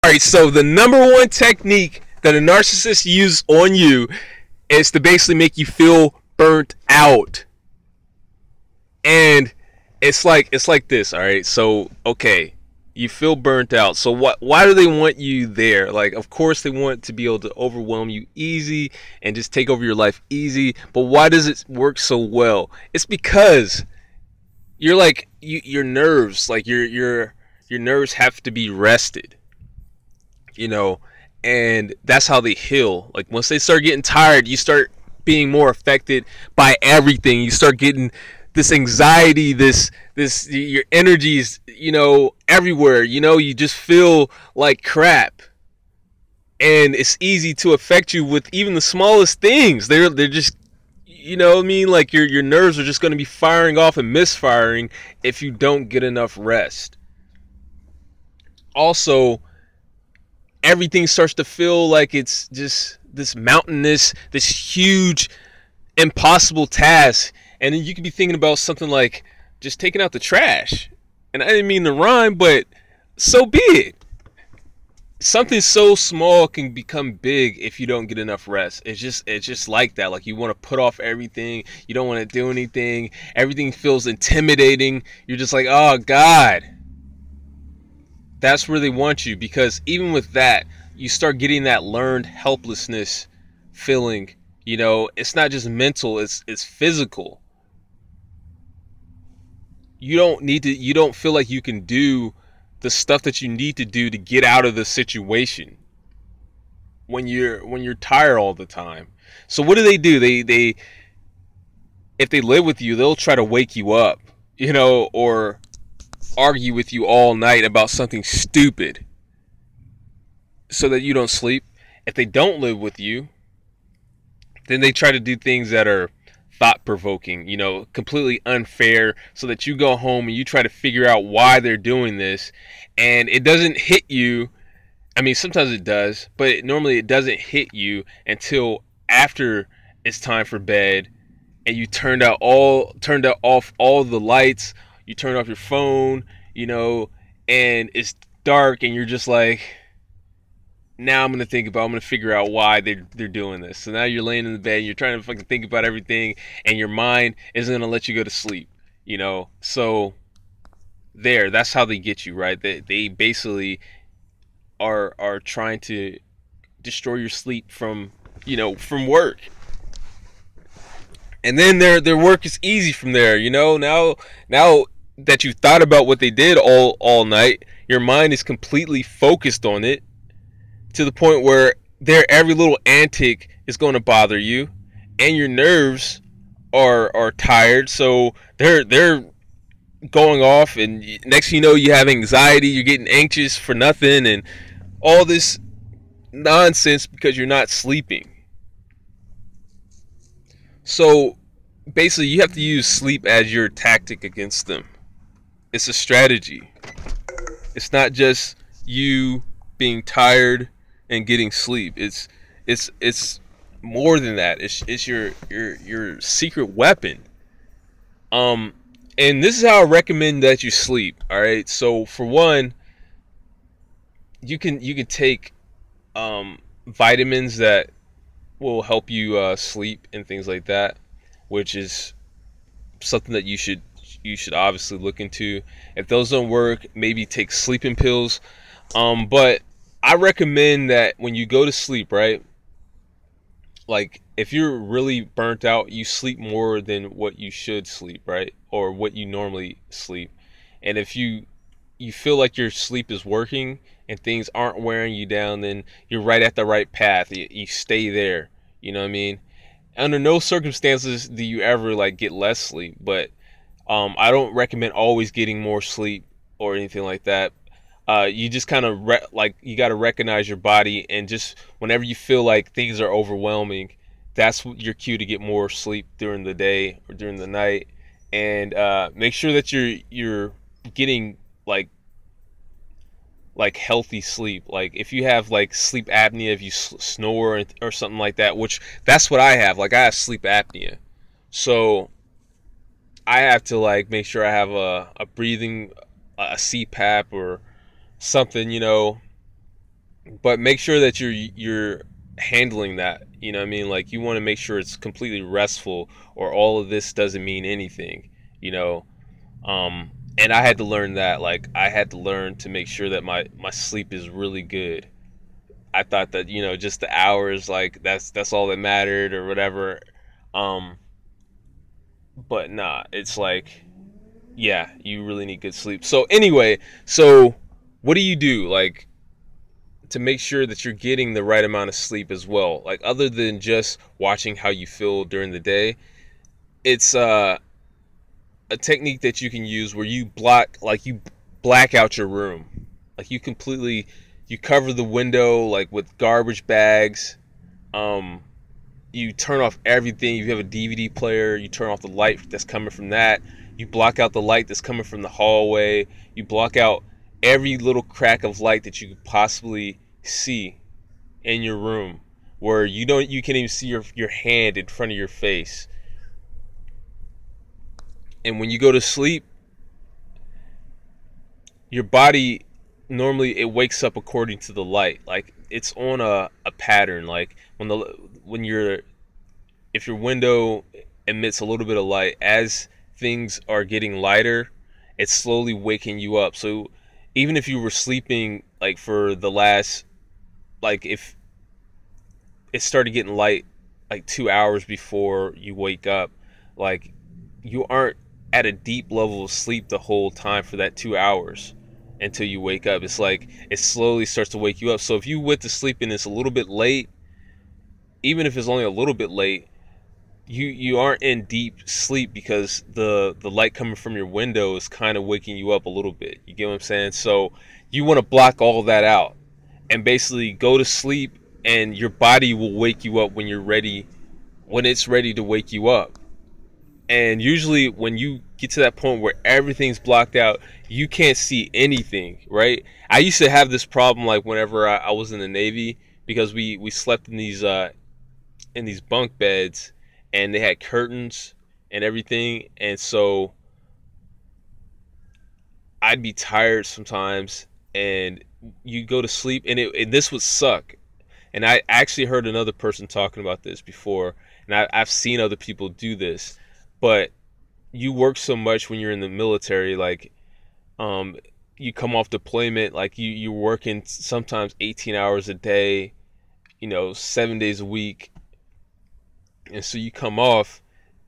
Alright, so the number one technique that a narcissist uses on you is to basically make you feel burnt out. And it's like this, alright? So, okay, you feel burnt out. So why do they want you there? Like, of course they want to be able to overwhelm you easy and just take over your life easy, but why does it work so well? It's because you're like your nerves, like your nerves have to be rested, you know, and that's how they heal. Like once they start getting tired, you start being more affected by everything. You start getting this anxiety, this your energies, everywhere. You just feel like crap, and it's easy to affect you with even the smallest things. They're just, what I mean, like your nerves are just going to be firing off and misfiring if you don't get enough rest. Also, everything starts to feel like it's just this mountainous, this huge, impossible task. And then you could be thinking about something like just taking out the trash. And I didn't mean to rhyme, but so be it. Something so small can become big if you don't get enough rest. It's just like that. Like you want to put off everything. You don't want to do anything. Everything feels intimidating. You're just like, oh God. That's where they want you, because even with that, you start getting that learned helplessness feeling. It's not just mental, it's physical. You don't feel like you can do the stuff that you need to do to get out of the situation when you're tired all the time. So what do? They if they live with you, they'll try to wake you up, or argue with you all night about something stupid so that you don't sleep. If they don't live with you, then they try to do things that are thought-provoking, completely unfair, so that you go home and you try to figure out why they're doing this, and it doesn't hit you. I mean, sometimes it does, but normally it doesn't hit you until after it's time for bed, and you turned off all the lights, you turn off your phone, and it's dark, and you're just like, now I'm gonna figure out why they're doing this. So now you're laying in the bed, and you're trying to fucking think about everything, and your mind isn't gonna let you go to sleep. So that's how they get you, right? They basically are trying to destroy your sleep from work. And then their work is easy from there, now that you've thought about what they did all night, your mind is completely focused on it, to the point where their every little antic is going to bother you, and your nerves are tired, so they're going off, and next thing you know, you have anxiety, you're getting anxious for nothing, and all this nonsense because you're not sleeping. So basically, you have to use sleep as your tactic against them. It's a strategy. It's not just you being tired and getting sleep. It's more than that. It's your secret weapon. And this is how I recommend that you sleep. All right. So for one, you can take vitamins that will help you sleep and things like that, which is something that you should obviously look into. If those don't work, maybe take sleeping pills. But I recommend that when you go to sleep, right? Like if you're really burnt out, you sleep more than what you should sleep, right? Or what you normally sleep. And if you feel like your sleep is working and things aren't wearing you down, then you're right at the right path. You stay there. You know what I mean? Under no circumstances do you ever like get less sleep, but I don't recommend always getting more sleep or anything like that. You just kind of you got to recognize your body, and just whenever you feel like things are overwhelming, that's your cue to get more sleep during the day or during the night, and make sure that you're getting like healthy sleep. Like if you have like sleep apnea, if you snore or something like that, which that's what I have. Like I have sleep apnea, so I have to like make sure I have a breathing, a CPAP or something, but make sure that you're handling that. You know what I mean? Like, you want to make sure it's completely restful, or all of this doesn't mean anything. You know, and I had to learn that. Like, I had to learn to make sure that my sleep is really good. I thought that, just the hours, like, that's all that mattered or whatever. Um, but nah, it's like, yeah, you really need good sleep. So anyway, so what do you do, like, to make sure that you're getting the right amount of sleep as well? Like, other than just watching how you feel during the day, it's a technique that you can use where you black out your room. Like, you cover the window, like, with garbage bags. Um, you turn off everything. If you have a DVD player, you turn off the light that's coming from that. You block out the light that's coming from the hallway. You block out every little crack of light that you could possibly see in your room, where you can't even see your hand in front of your face. And when you go to sleep, your body normally it wakes up according to the light. Like, it's on a pattern. Like, when you're if your window emits a little bit of light, as things are getting lighter, it's slowly waking you up. So even if you were sleeping, like, for the last, like, if it started getting light like 2 hours before you wake up, like, you aren't at a deep level of sleep the whole time for that 2 hours until you wake up. It's like it slowly starts to wake you up. So if you went to sleep and it's a little bit late, even if it's only a little bit late, you aren't in deep sleep, because the light coming from your window is kind of waking you up a little bit. You get what I'm saying? So you want to block all that out and basically go to sleep, and your body will wake you up when it's ready to wake you up. And usually when you get to that point where everything's blocked out, you can't see anything, right? I used to have this problem, like, whenever I was in the Navy, because we slept in these bunk beds, and they had curtains and everything. And so I'd be tired sometimes, and you go to sleep, and this would suck. And I actually heard another person talking about this before, and I've seen other people do this. But you work so much when you're in the military, like, um, you come off deployment, like, you're working sometimes 18 hours a day, 7 days a week. And so you come off,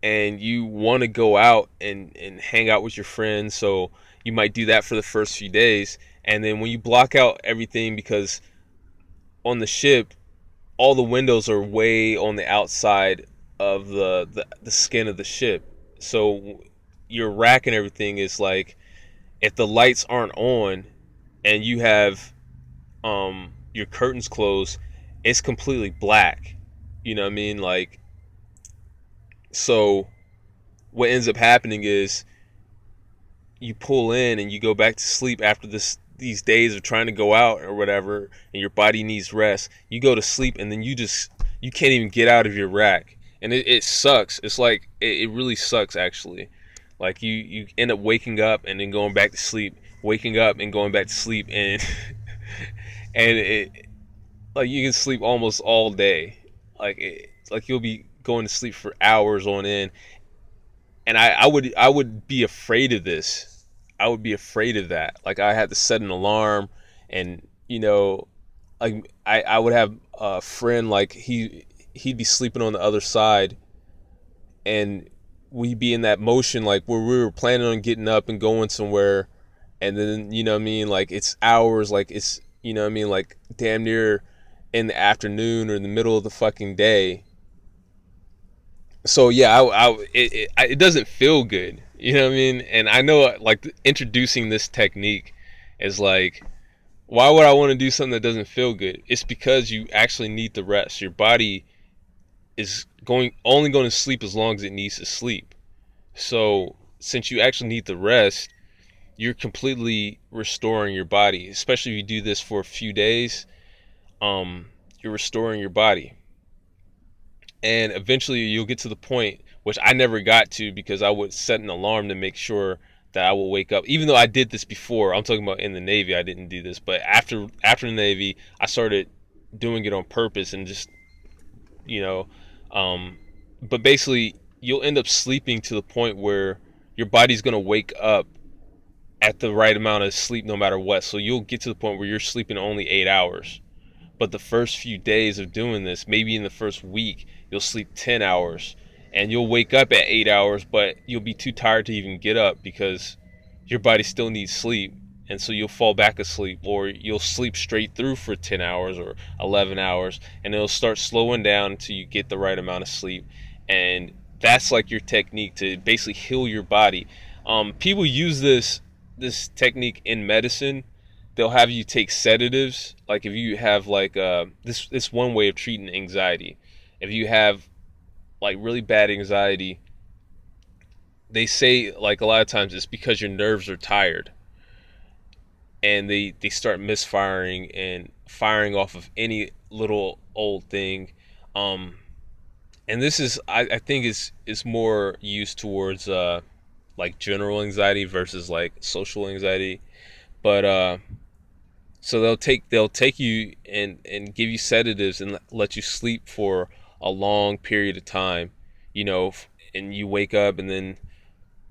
and you want to go out and hang out with your friends. So you might do that for the first few days. And then when you block out everything, because on the ship, all the windows are way on the outside of the skin of the ship. So your rack and everything is like, if the lights aren't on and you have your curtains closed, it's completely black. You know what I mean? Like, so what ends up happening is you pull in and you go back to sleep after these days of trying to go out or whatever, and your body needs rest. You go to sleep, and then you can't even get out of your rack. And it sucks. It's like, it really sucks, actually. Like, you end up waking up and then going back to sleep, waking up and going back to sleep, and and like, you can sleep almost all day. Like you'll be going to sleep for hours on end. And I would be afraid of this. I would be afraid of that. Like, I had to set an alarm, and like, I would have a friend, like, he'd be sleeping on the other side, and we'd be in that motion, like, where we were planning on getting up and going somewhere, and then, you know what I mean, like, it's hours, like, it's, you know what I mean, like, damn near in the afternoon or in the middle of the fucking day. So yeah, it doesn't feel good, you know what I mean? And I know, like, introducing this technique is like, why would I want to do something that doesn't feel good? It's because you actually need the rest. Your body is only going to sleep as long as it needs to sleep. So since you actually need the rest, you're completely restoring your body. Especially if you do this for a few days, you're restoring your body. And eventually you'll get to the point, which I never got to, because I would set an alarm to make sure that I will wake up, even though I did this before. I'm talking about in the Navy, I didn't do this, but after the Navy, I started doing it on purpose and just, you know, but basically you'll end up sleeping to the point where your body's going to wake up at the right amount of sleep no matter what. So you'll get to the point where you're sleeping only 8 hours. But the first few days of doing this, maybe in the first week, you'll sleep 10 hours and you'll wake up at 8 hours, but you'll be too tired to even get up because your body still needs sleep. And so you'll fall back asleep, or you'll sleep straight through for 10 hours or 11 hours, and it'll start slowing down until you get the right amount of sleep. And that's like your technique to basically heal your body. People use this technique in medicine. They'll have you take sedatives. Like if you have like this one way of treating anxiety. If you have like really bad anxiety, they say like a lot of times it's because your nerves are tired, and they start misfiring and firing off of any little old thing. And this is I think is more used towards like general anxiety versus like social anxiety. But so they'll take you and give you sedatives and let you sleep for a long period of time, and you wake up and then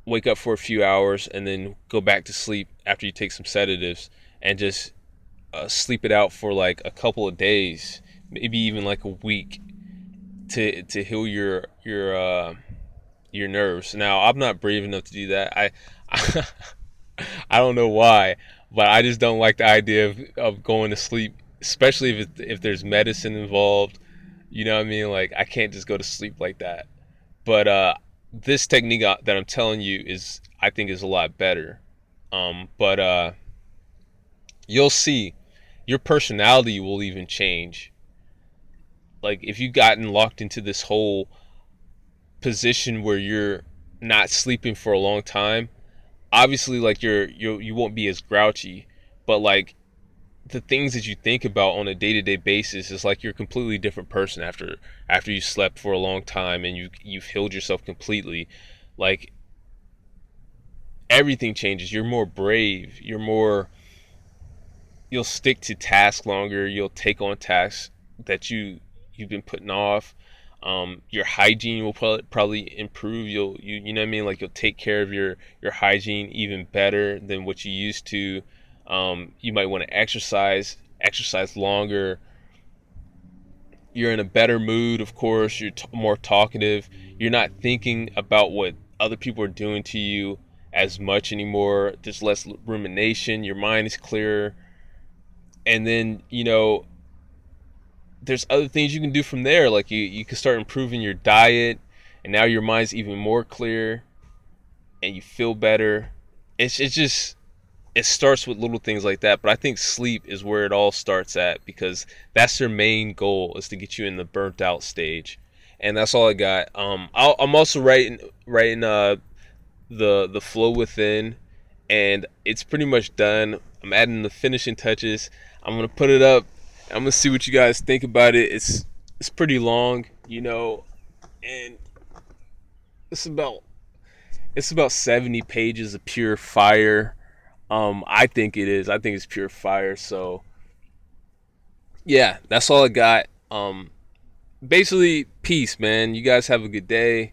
wake up for a few hours and then go back to sleep after you take some sedatives, and just sleep it out for like a couple of days, maybe even like a week, to heal your nerves. Now, I'm not brave enough to do that. I don't know why, but I just don't like the idea of going to sleep, especially if there's medicine involved. You know what I mean? Like, I can't just go to sleep like that. But this technique that I'm telling you I think is a lot better. But you'll see your personality will even change. Like, if you've gotten locked into this whole position where you're not sleeping for a long time, obviously, like, you won't be as grouchy, but like the things that you think about on a day-to-day basis is like you're a completely different person after you slept for a long time and you've healed yourself completely. Like, everything changes. You're more brave. You'll stick to tasks longer. You'll take on tasks that you've been putting off. Your hygiene will probably improve. You know what I mean? Like, you'll take care of your hygiene even better than what you used to. You might want to exercise longer. You're in a better mood, of course. You're more talkative. You're not thinking about what other people are doing to you as much anymore. There's less rumination. Your mind is clearer. And then, there's other things you can do from there. Like, you can start improving your diet, and now your mind's even more clear and you feel better. It starts with little things like that, but I think sleep is where it all starts at, because that's their main goal, is to get you in the burnt out stage. And that's all I got. I'm also writing the flow within, and it's pretty much done. I'm adding the finishing touches. I'm gonna put it up. I'm gonna see what you guys think about it. It's pretty long, and it's about 70 pages of pure fire. I think it is. I think it's pure fire. So yeah, that's all I got. Basically, peace, man. You guys have a good day.